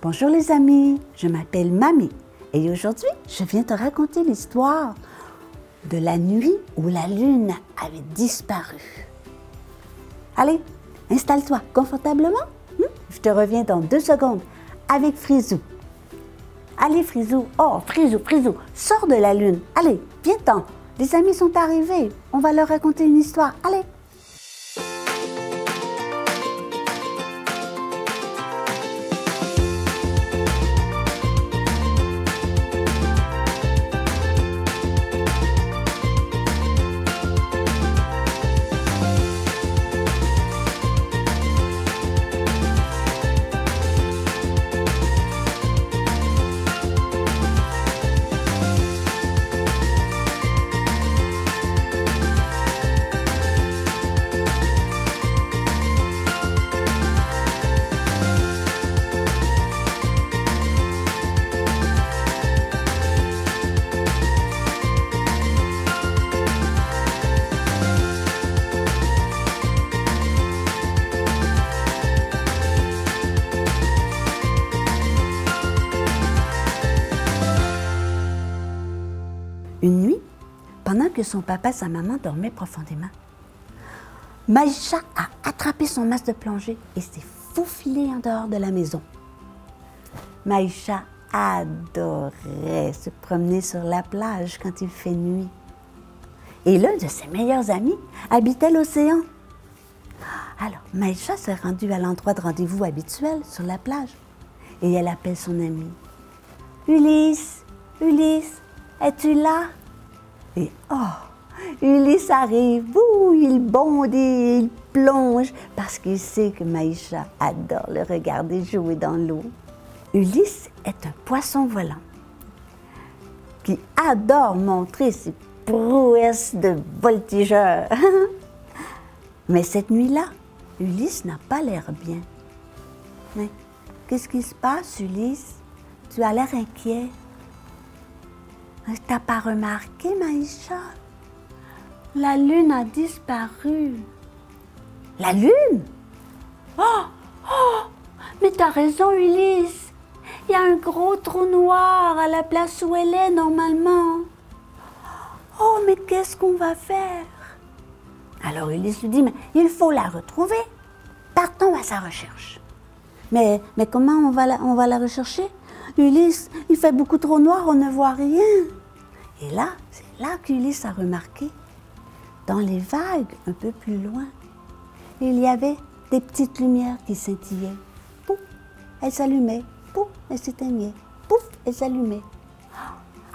Bonjour les amis, je m'appelle Mamie et aujourd'hui je viens te raconter l'histoire de la nuit où la lune avait disparu. Allez, installe-toi confortablement, je te reviens dans 2 secondes avec Frisou. Allez Frisou, oh Frisou, sors de la lune, allez, viens-t'en, les amis sont arrivés, on va leur raconter une histoire, allez. Une nuit, pendant que son papa et sa maman dormaient profondément, Maïcha a attrapé son masque de plongée et s'est faufilée en dehors de la maison. Maïcha adorait se promener sur la plage quand il fait nuit. Et l'un de ses meilleurs amis habitait l'océan. Alors, Maïcha s'est rendue à l'endroit de rendez-vous habituel sur la plage et elle appelle son ami. « Ulysse, Ulysse, es-tu là? » Et oh, Ulysse arrive, il bondit, il plonge parce qu'il sait que Maïcha adore le regarder jouer dans l'eau. Ulysse est un poisson volant qui adore montrer ses prouesses de voltigeur. Mais cette nuit-là, Ulysse n'a pas l'air bien. Mais qu'est-ce qui se passe, Ulysse? Tu as l'air inquiet. T'as pas remarqué, Maïcha? La lune a disparu. La lune? Oh, mais t'as raison, Ulysse. Il y a un gros trou noir à la place où elle est normalement. Oh, mais qu'est-ce qu'on va faire? Alors Ulysse lui dit, mais il faut la retrouver. Partons à sa recherche. Mais comment on va la rechercher? Ulysse, il fait beaucoup trop noir, on ne voit rien. Et là, c'est là qu'Ulysse a remarqué, dans les vagues un peu plus loin, il y avait des petites lumières qui scintillaient. Pouf, elles s'allumaient, pouf, elles s'éteignaient, pouf, elles s'allumaient.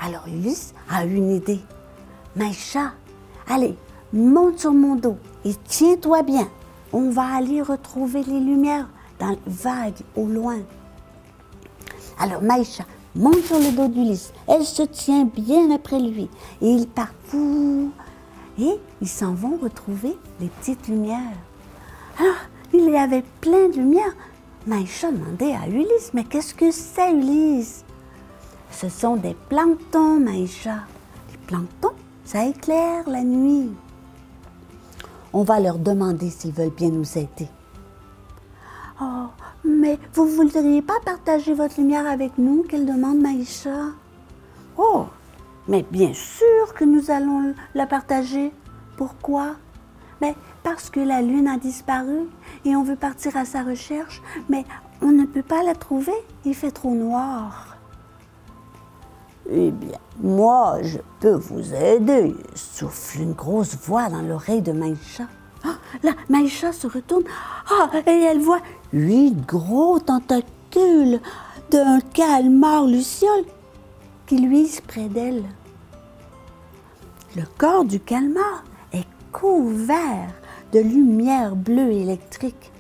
Alors Ulysse a eu une idée. Maïcha, allez, monte sur mon dos et tiens-toi bien. On va aller retrouver les lumières dans les vagues au loin. Alors Maïcha monte sur le dos d'Ulysse, elle se tient bien après lui et ils partent et ils s'en vont retrouver les petites lumières. Alors, il y avait plein de lumières. Maïcha demandait à Ulysse, mais qu'est-ce que c'est, Ulysse? Ce sont des planctons, Maïcha. Les planctons, ça éclaire la nuit. On va leur demander s'ils veulent bien nous aider. Oh, mais vous ne voudriez pas partager votre lumière avec nous, qu'elle demande Maïcha? Oh, mais bien sûr que nous allons la partager. Pourquoi? Mais parce que la lune a disparu et on veut partir à sa recherche, mais on ne peut pas la trouver, il fait trop noir. Eh bien, moi, je peux vous aider, souffle une grosse voix dans l'oreille de Maïcha. Oh, là, Maïcha se retourne et elle voit 8 gros tentacules d'un calmar luciole qui luisent près d'elle. Le corps du calmar est couvert de lumière bleue électrique.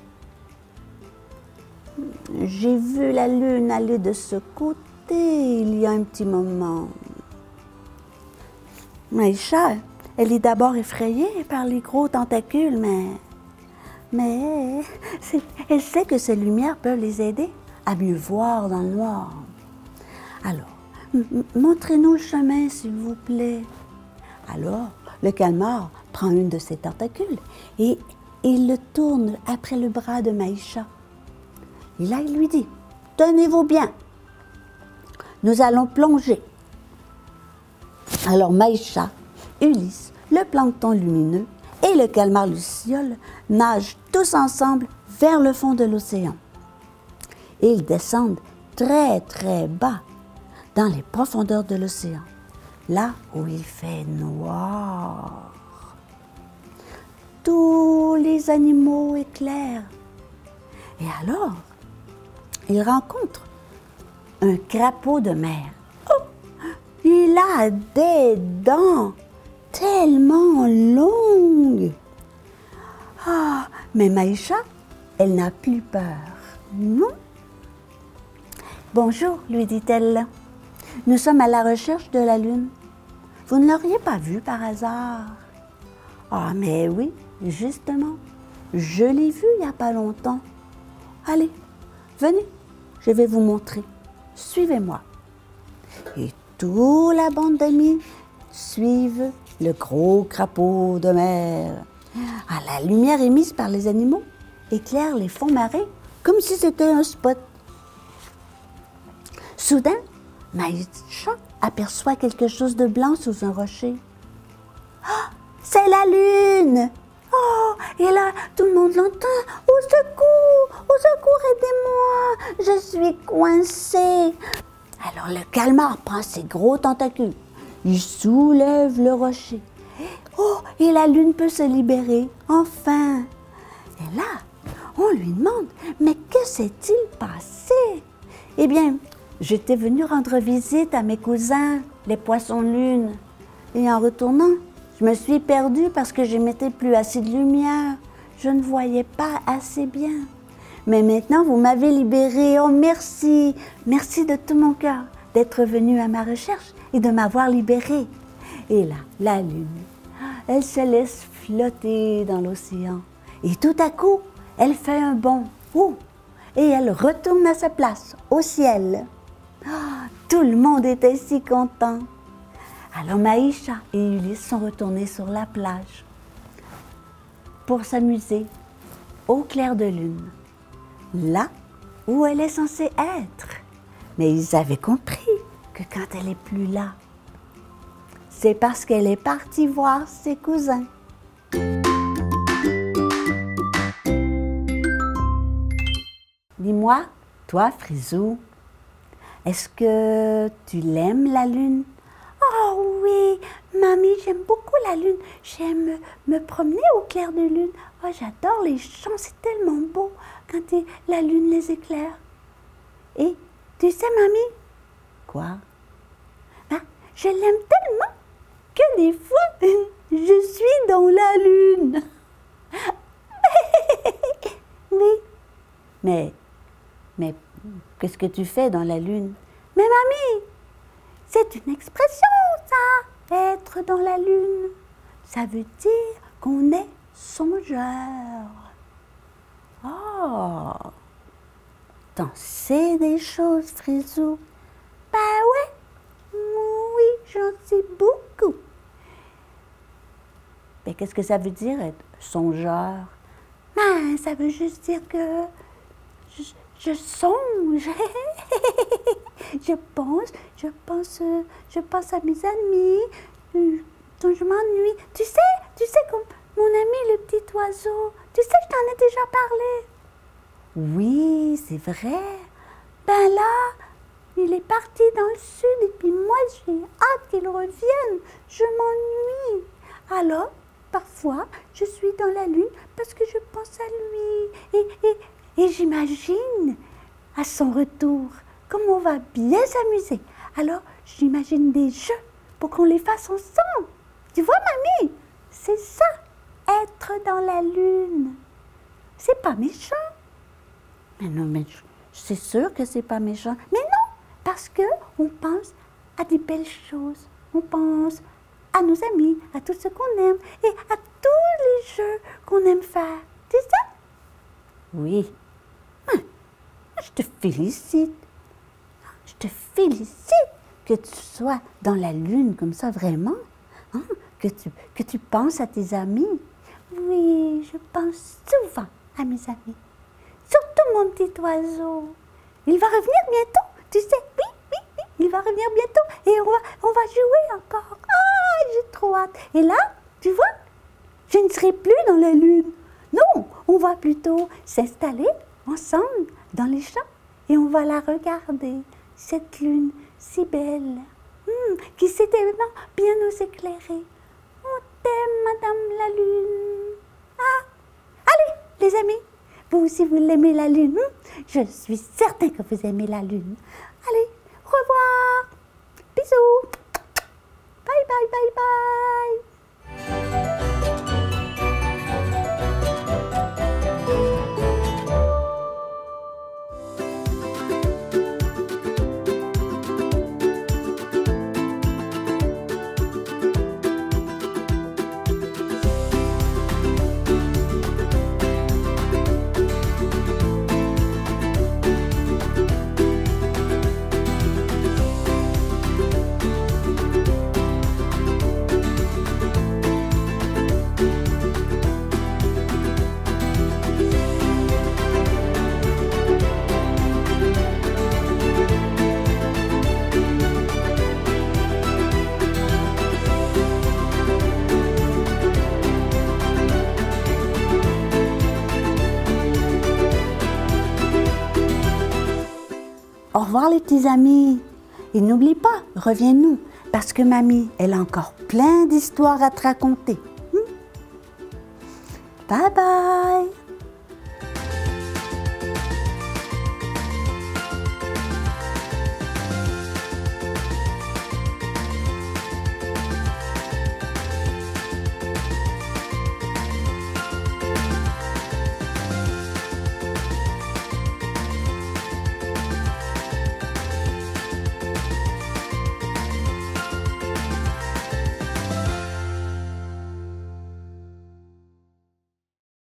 J'ai vu la lune aller de ce côté il y a un petit moment. Maïcha, elle est d'abord effrayée par les gros tentacules, mais elle sait que ces lumières peuvent les aider à mieux voir dans le noir. Alors, montrez-nous le chemin, s'il vous plaît. Alors, le calmar prend une de ses tentacules et il le tourne après le bras de Maïcha. Et là, il lui dit, « tenez-vous bien. Nous allons plonger. » Alors Maïcha, Ulysse, le plancton lumineux et le calmar luciole nagent tous ensemble vers le fond de l'océan. Ils descendent très très bas dans les profondeurs de l'océan, là où il fait noir. Tous les animaux éclairent. Et alors, ils rencontrent un crapaud de mer. Oh, il a des dents tellement longues. Ah, mais Maïcha, elle n'a plus peur. Non. Bonjour, lui dit-elle. Nous sommes à la recherche de la lune. Vous ne l'auriez pas vue par hasard? Ah, mais oui, justement. Je l'ai vue il n'y a pas longtemps. Allez, venez, je vais vous montrer. Suivez-moi. Et toute la bande d'amis suivent le gros crapaud de mer. Ah, la lumière émise par les animaux éclaire les fonds marins comme si c'était un spot. Soudain, Maïcha aperçoit quelque chose de blanc sous un rocher. Ah, c'est la lune! Oh, et là, tout le monde l'entend. Au secours, aidez-moi! Je suis coincée. Alors le calmar prend ses gros tentacules. Il soulève le rocher. Oh, et la lune peut se libérer, enfin. Et là, on lui demande, mais que s'est-il passé? Eh bien, j'étais venue rendre visite à mes cousins, les poissons-lunes. Et en retournant, je me suis perdue parce que je n'émettais plus assez de lumière. Je ne voyais pas assez bien. Mais maintenant, vous m'avez libérée. Oh, merci. Merci de tout mon cœur d'être venu à ma recherche et de m'avoir libérée. Et là, la lune, elle se laisse flotter dans l'océan. Et tout à coup, elle fait un bond. Oh, et elle retourne à sa place, au ciel. Oh, tout le monde était si content. Alors Maïcha et Ulysse sont retournés sur la plage pour s'amuser au clair de lune, là où elle est censée être. Mais ils avaient compris que quand elle n'est plus là, c'est parce qu'elle est partie voir ses cousins. Dis-moi, toi, Frisou, est-ce que tu l'aimes, la lune? Oh oui, mamie, j'aime beaucoup la lune. J'aime me promener au clair de lune. Oh, j'adore les champs, c'est tellement beau quand la lune les éclaire. Et tu sais, mamie? Quoi? Ben, je l'aime tellement que des fois, je suis dans la lune. Oui. Mais qu'est-ce que tu fais dans la lune? Mais mamie, c'est une expression, ça, être dans la lune. Ça veut dire qu'on est songeur. Oh, t'en sais des choses, Frisou? Ben ouais, oui, j'en sais beaucoup. Mais qu'est-ce que ça veut dire être songeur? Ben, ça veut juste dire que je songe. je pense à mes amis, quand je m'ennuie. Tu sais, comme mon ami le petit oiseau, tu sais, je t'en ai déjà parlé. Oui, c'est vrai. Ben là, il est parti dans le sud et puis moi, j'ai hâte qu'il revienne. Je m'ennuie. Alors, parfois, je suis dans la lune parce que je pense à lui. Et j'imagine, à son retour, comme on va bien s'amuser. Alors, j'imagine des jeux pour qu'on les fasse ensemble. Tu vois, mamie, c'est ça, être dans la lune. C'est pas méchant. Mais non, mais c'est sûr que c'est pas méchant. Mais non, parce que on pense à des belles choses. On pense à nos amis, à tout ce qu'on aime et à tous les jeux qu'on aime faire. Tu sais? Oui. Je te félicite. Je te félicite que tu sois dans la lune comme ça, vraiment. Hein? Que tu penses à tes amis. Oui, je pense souvent à mes amis. Surtout mon petit oiseau. il va revenir bientôt, tu sais, oui, oui, oui, il va revenir bientôt et on va jouer encore. Ah, j'ai trop hâte. Et là, tu vois, je ne serai plus dans la lune. Non, on va plutôt s'installer ensemble dans les champs et on va la regarder, cette lune si belle, qui sait tellement bien nous éclairer. On t'aime, Madame la Lune. Ah, allez, les amis, vous aussi vous l'aimez la Lune. Je suis certain que vous aimez la Lune. Allez, au revoir. Bisous. Bye, bye, bye, bye. Au revoir les petits amis. Et n'oublie pas, reviens-nous, parce que mamie, elle a encore plein d'histoires à te raconter. Bye bye.